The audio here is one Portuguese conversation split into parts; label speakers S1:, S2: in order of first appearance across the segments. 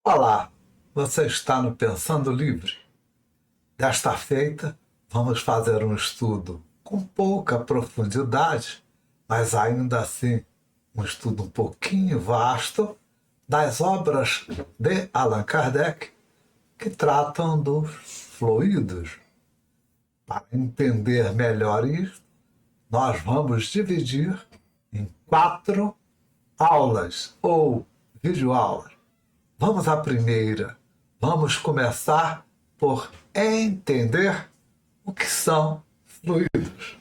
S1: Olá, você está no Pensando Livre? Desta feita, vamos fazer um estudo com pouca profundidade, mas ainda assim um estudo um pouquinho vasto das obras de Allan Kardec que tratam dos fluidos. Para entender melhor isso, nós vamos dividir em 4 aulas ou videoaulas. Vamos à primeira. Vamos começar por entender o que são fluidos.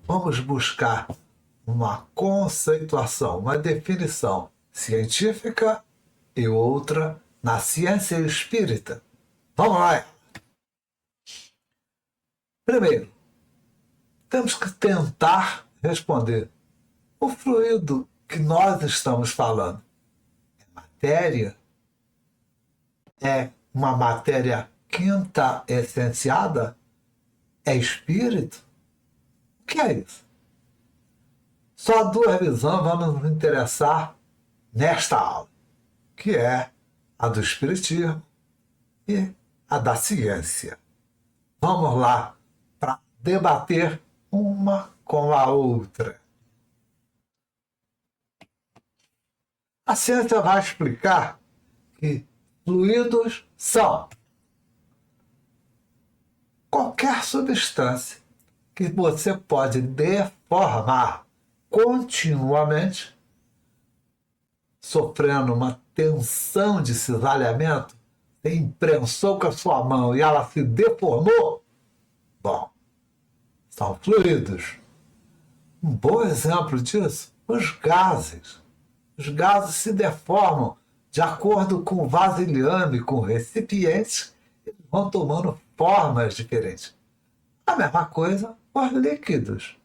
S1: Vamos buscar uma conceituação, uma definição científica e outra na ciência espírita. Vamos lá! Primeiro, temos que tentar responder. O fluido que nós estamos falando é matéria? É uma matéria quinta essenciada? É espírito? O que é isso? Só 2 visões vão nos interessar nesta aula, que é a do espiritismo e a da ciência. Vamos lá para debater uma com a outra. A ciência vai explicar que fluidos são qualquer substância que você pode deformar continuamente, sofrendo uma tensão de cisalhamento, você imprensou com a sua mão e ela se deformou. Bom, são fluidos. Um bom exemplo disso, os gases. Os gases se deformam de acordo com o vasilhame, com o recipiente, eles vão tomando formas diferentes. A mesma coisa os líquidos.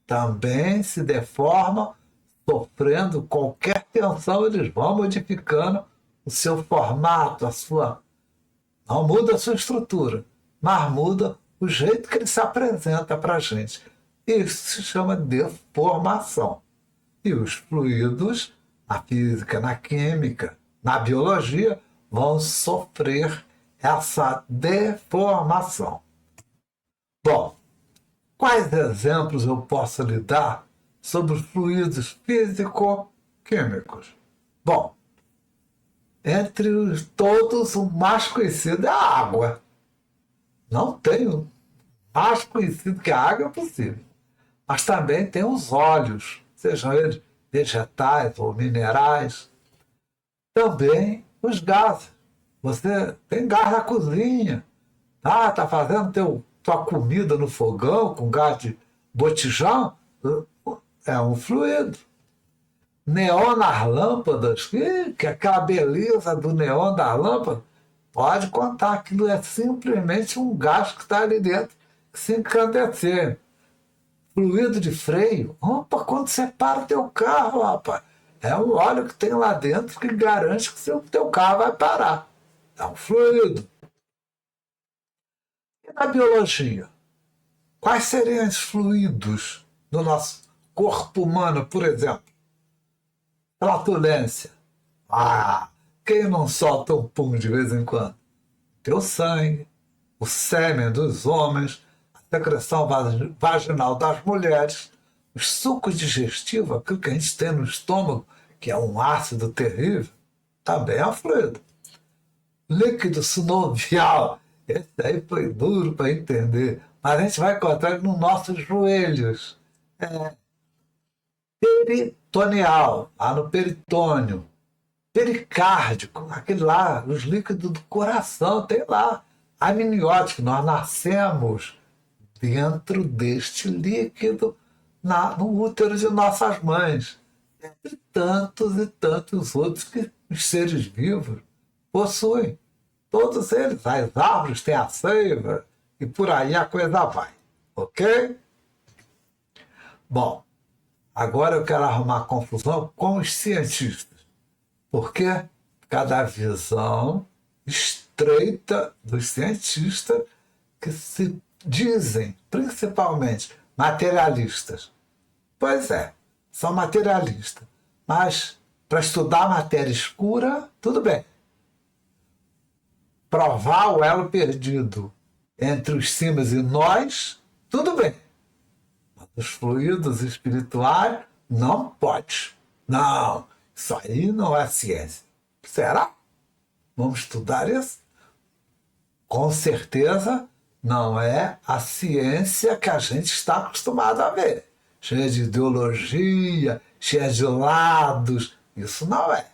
S1: Também se deformam, sofrendo qualquer tensão, eles vão modificando o seu formato, a sua. Não muda a sua estrutura, mas muda o jeito que ele se apresenta para a gente. Isso se chama deformação. E os fluidos, na física, na química, na biologia, vão sofrer essa deformação. Bom, quais exemplos eu posso lhe dar sobre os fluidos físico-químicos? Bom, entre todos, o mais conhecido é a água. Não tem mais conhecido que a água é possível. Mas também tem os óleos, sejam eles vegetais ou minerais. Também os gases. Você tem gás na cozinha. Tá fazendo tua comida no fogão com gás de botijão. É um fluido. Neon nas lâmpadas, que aquela beleza do neon das lâmpadas, pode contar, aquilo é simplesmente um gás que está ali dentro, que se encandecer. Fluido de freio, opa, quando você para o teu carro, rapaz, é um óleo que tem lá dentro que garante que o teu carro vai parar. É um fluido. E na biologia? Quais seriam os fluidos do nosso corpo humano, por exemplo? Flatulência. Ah, quem não solta um pum de vez em quando? Teu sangue, o sêmen dos homens, a secreção vaginal das mulheres, os sucos digestivos, aquilo que a gente tem no estômago, que é um ácido terrível, também é um fluido. Líquido sinovial, esse aí foi duro para entender, mas a gente vai encontrar ele nos nossos joelhos. Peritoneal, lá no peritônio. Pericárdico, aquele lá, os líquidos do coração, tem lá. Amniótico, nós nascemos dentro deste líquido no útero de nossas mães. Entre tantos e tantos outros que os seres vivos possuem. Todos eles, as árvores têm a seiva e por aí a coisa vai. Ok? Bom, agora eu quero arrumar confusão com os cientistas. Porque cada visão estreita dos cientistas que se dizem, principalmente, materialistas. Pois é, são materialistas. Mas para estudar matéria escura, tudo bem. provar o elo perdido entre os cimos e nós, tudo bem. Mas os fluidos espirituais, não pode. Não, isso aí não é ciência. Será? Vamos estudar isso? Com certeza não é a ciência que a gente está acostumado a ver. Cheia de ideologia, cheia de lados. Isso não é.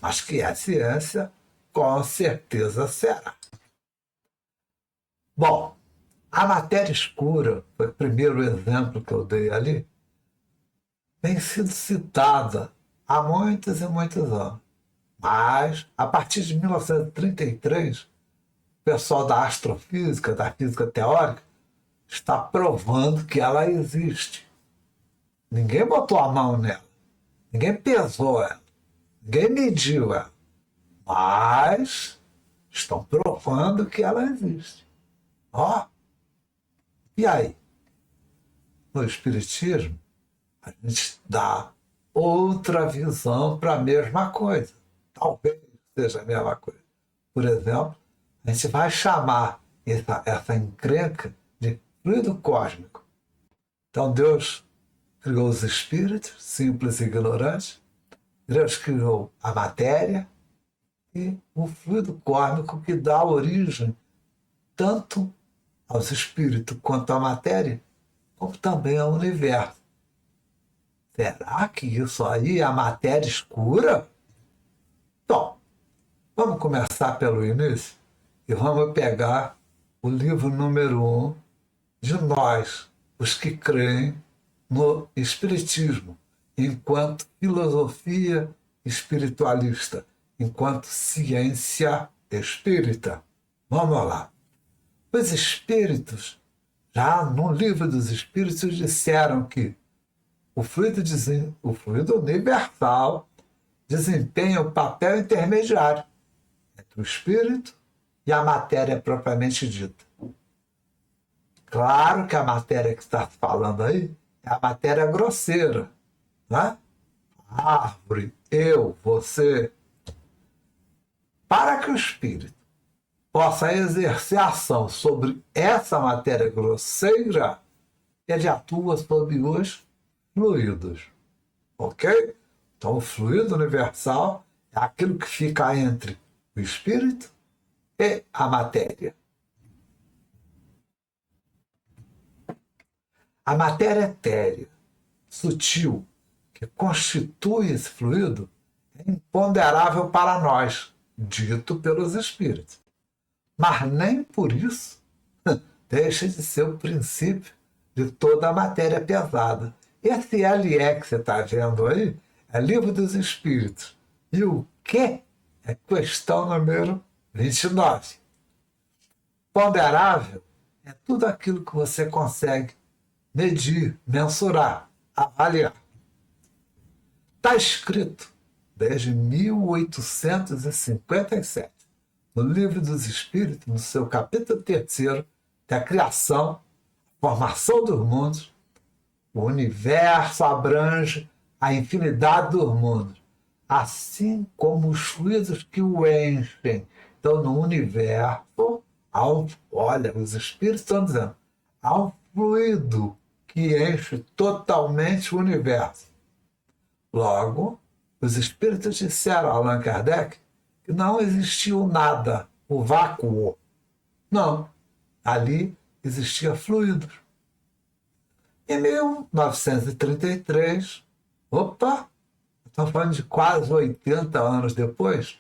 S1: Mas que é ciência, com certeza será. Bom, a matéria escura, foi o primeiro exemplo que eu dei ali, tem sido citada há muitos e muitos anos. Mas, a partir de 1933, o pessoal da astrofísica, da física teórica, está provando que ela existe. Ninguém botou a mão nela, ninguém pesou ela, ninguém mediu ela, mas estão provando que ela existe. Ó, e aí? No Espiritismo, a gente dá outra visão para a mesma coisa. Talvez seja a mesma coisa. Por exemplo, a gente vai chamar essa encrenca de fluido cósmico. Então Deus criou os espíritos, simples e ignorantes. Deus criou a matéria e o fluido cósmico que dá origem tanto aos espíritos quanto à matéria, como também ao universo. Será que isso aí é a matéria escura? Bom, vamos começar pelo início e vamos pegar o livro número 1 de nós, os que creem no Espiritismo, enquanto filosofia espiritualista, enquanto ciência espírita. Vamos lá. Os espíritos, já no livro dos espíritos, disseram que o fluido universal desempenha o papel intermediário entre o espírito e a matéria propriamente dita. Claro que a matéria que está falando aí é a matéria grosseira, né? A árvore, eu, você. Para que o espírito possa exercer ação sobre essa matéria grosseira, ele atua sobre os fluidos. Ok? Então, o fluido universal é aquilo que fica entre o espírito e a matéria. A matéria etérea, sutil, que constitui esse fluido, é imponderável para nós, dito pelos espíritos. Mas nem por isso deixa de ser o princípio de toda a matéria pesada. Esse LE que você está vendo aí é Livro dos Espíritos. E o que é questão número 29. Ponderável é tudo aquilo que você consegue medir, mensurar, avaliar. Está escrito desde 1857, no Livro dos Espíritos, no seu capítulo 3º, que a criação, a formação dos mundos, o universo abrange a infinidade dos mundos, assim como os fluidos que o enchem. Então, no universo, olha, os espíritos estão dizendo, há um fluido que enche totalmente o universo. Logo, os espíritos disseram a Allan Kardec que não existiu nada, o vácuo. Não, ali existia fluidos. Em 1933, estamos falando de quase 80 anos depois,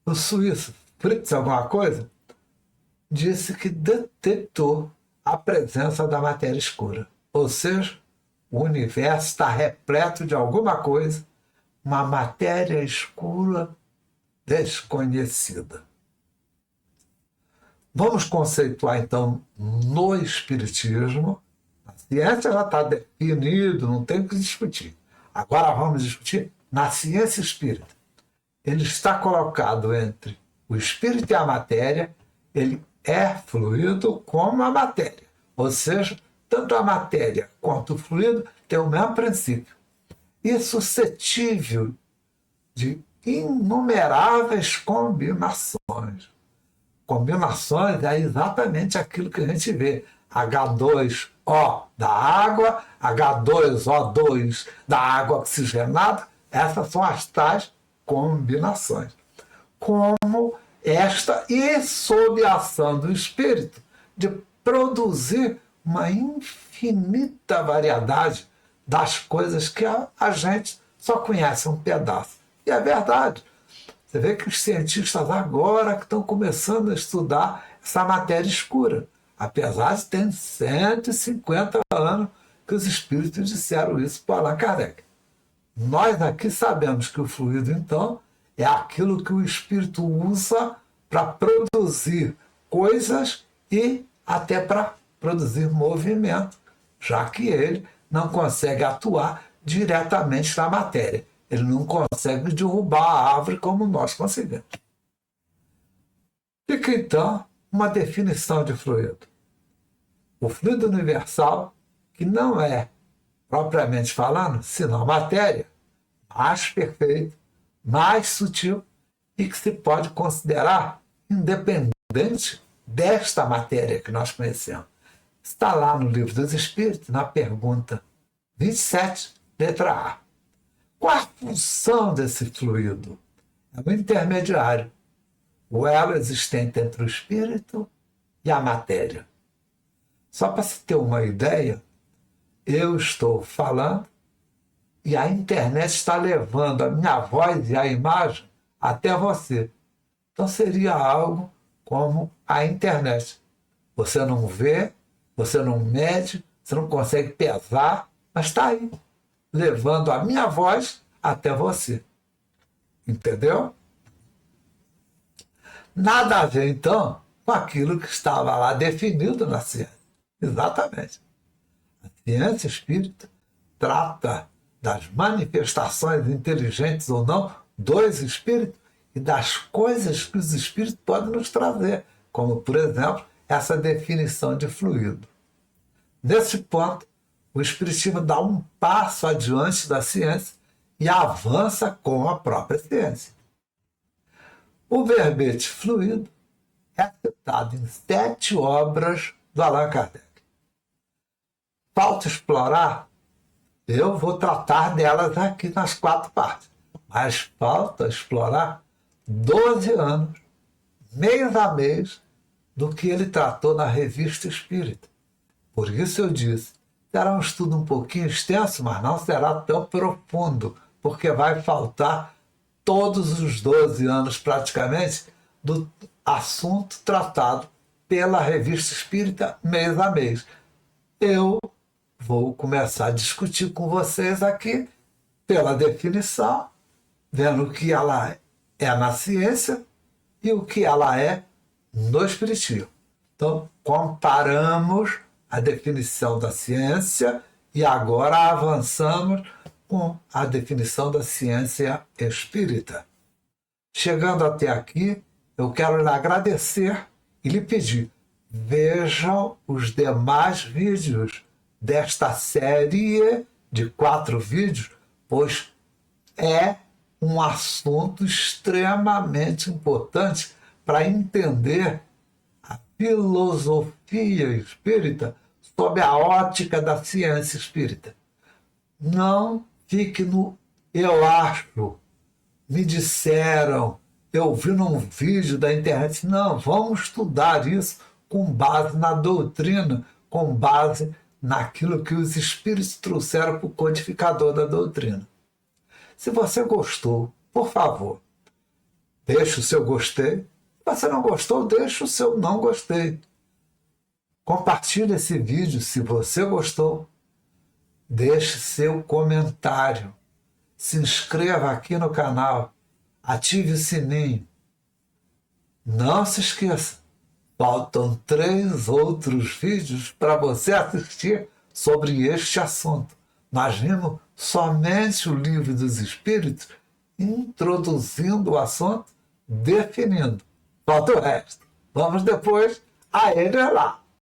S1: o suíço Fritz alguma coisa disse que detectou a presença da matéria escura. Ou seja, o universo está repleto de alguma coisa, uma matéria escura desconhecida. Vamos conceituar, então, no Espiritismo. A ciência já está definido, não tem o que discutir. Agora vamos discutir na ciência espírita. Ele está colocado entre o espírito e a matéria, ele é fluido como a matéria. Ou seja, tanto a matéria quanto o fluido têm o mesmo princípio. E suscetível de inumeráveis combinações. combinações é exatamente aquilo que a gente vê. H2O da água, H2O2 da água oxigenada, essas são as tais combinações. Como esta e sob a ação do espírito de produzir uma infinita variedade das coisas que a gente só conhece um pedaço. E é verdade. Você vê que os cientistas agora que estão começando a estudar essa matéria escura, apesar de ter 150 anos que os espíritos disseram isso para Allan Kardec. Nós aqui sabemos que o fluido, então, é aquilo que o espírito usa para produzir coisas e até para produzir movimento, já que ele não consegue atuar diretamente na matéria. Ele não consegue derrubar a árvore como nós conseguimos. Fica, então, uma definição de fluido. O fluido universal, que não é, propriamente falando, senão matéria, mais perfeita, mais sutil e que se pode considerar independente desta matéria que nós conhecemos. Está lá no Livro dos Espíritos, na pergunta 27, letra A. Qual a função desse fluido? É o intermediário, o elo existente entre o espírito e a matéria. Só para se ter uma ideia, eu estou falando e a internet está levando a minha voz e a imagem até você. Então seria algo como a internet. Você não vê, você não mede, você não consegue pesar, mas está aí, levando a minha voz até você. Entendeu? Nada a ver, então, com aquilo que estava lá definido na ciência. Exatamente. A ciência espírita trata das manifestações inteligentes ou não dos espíritos e das coisas que os espíritos podem nos trazer, como, por exemplo, essa definição de fluido. Nesse ponto, o espiritismo dá um passo adiante da ciência e avança com a própria ciência. O verbete fluido é citado em 7 obras do Allan Kardec. Falta explorar? Eu vou tratar delas aqui nas 4 partes. Mas falta explorar 12 anos, mês a mês, do que ele tratou na Revista Espírita. Por isso eu disse, será um estudo um pouquinho extenso, mas não será tão profundo, porque vai faltar todos os 12 anos praticamente do assunto tratado pela Revista Espírita mês a mês. Eu vou começar a discutir com vocês aqui pela definição, vendo o que ela é na ciência e o que ela é no espiritismo. Então, comparamos a definição da ciência e agora avançamos com a definição da ciência espírita. Chegando até aqui, eu quero lhe agradecer e lhe pedir, vejam os demais vídeos desta série de 4 vídeos, pois é um assunto extremamente importante para entender a filosofia espírita sob a ótica da ciência espírita. Não fique no eu acho, me disseram, eu vi num vídeo da internet. Não, vamos estudar isso com base na doutrina, com base naquilo que os espíritos trouxeram para o codificador da doutrina. Se você gostou, por favor, deixe o seu gostei. Se você não gostou, deixe o seu não gostei. Compartilhe esse vídeo se você gostou. Deixe seu comentário. Se inscreva aqui no canal. Ative o sininho. Não se esqueça, faltam 3 outros vídeos para você assistir sobre este assunto. Nós vimos somente o Livro dos Espíritos introduzindo o assunto, definindo. Falta o resto. Vamos depois a ele lá.